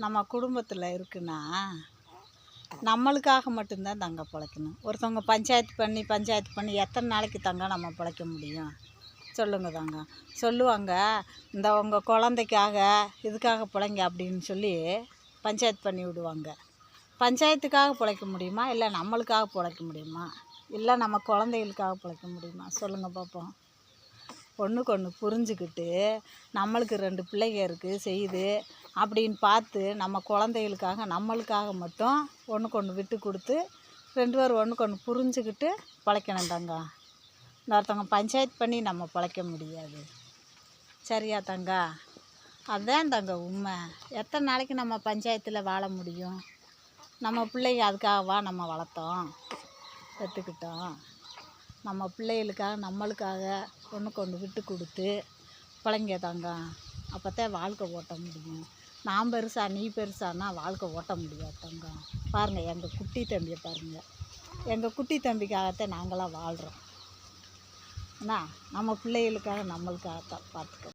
நம்ம குடும்பத்தில் இருக்குன்னா நம்மளுக்காக மட்டும்தான் தங்க பிழைக்கணும். ஒருத்தவங்க பஞ்சாயத்து பண்ணி எத்தனை நாளைக்கு தங்க நம்ம பிழைக்க முடியும் சொல்லுங்க தங்க. சொல்லுவாங்க, இந்த உங்கள் குழந்தைக்காக இதுக்காக பிழைங்க அப்படின்னு சொல்லி பஞ்சாயத்து பண்ணி விடுவாங்க. பஞ்சாயத்துக்காக பிழைக்க முடியுமா, இல்லை நம்மளுக்காக பிழைக்க முடியுமா, இல்லை நம்ம குழந்தைகளுக்காக பிழைக்க முடியுமா சொல்லுங்கள் பார்ப்போம். ஒன்றுக்கு ஒன்று புரிஞ்சுக்கிட்டு நம்மளுக்கு 2 பிள்ளைங்க இருக்குது செய்யுது அப்படின்னு பார்த்து நம்ம குழந்தைகளுக்காக நம்மளுக்காக மட்டும் ஒன்றுக்கு ஒன்று விட்டு கொடுத்து 2 பேர் ஒன்றுக்கு ஒன்று புரிஞ்சுக்கிட்டு பிழைக்கணும் தங்க. இந்த ஒருத்தவங்க பஞ்சாயத்து பண்ணி நம்ம பிழைக்க முடியாது. சரியா தங்க? அதுதான் தங்க உண்மை. எத்தனை நாளைக்கு நம்ம பஞ்சாயத்தில் வாழ முடியும்? நம்ம பிள்ளைங்க அதுக்காகவா நம்ம வளர்த்தோம் பெற்றுக்கிட்டோம்? நம்ம பிள்ளைகளுக்காக நம்மளுக்காக ஒன்றுக்கு ஒன்று விட்டு கொடுத்து பிழைங்க தங்க. அப்போ தான் வாழ்க்கை ஓட்ட முடியும். நான் பெருசா நீ பெருசானா வாழ்க்கை ஓட்ட முடியாது தங்க. பாருங்கள், எங்கள் குட்டி தம்பியை பாருங்கள். எங்கள் குட்டி தம்பிக்காகத்தான் நாங்களாம் வாழ்கிறோம். என்ன, நம்ம பிள்ளைகளுக்காக நம்மளுக்காகத்தான் பார்த்துக்கோ.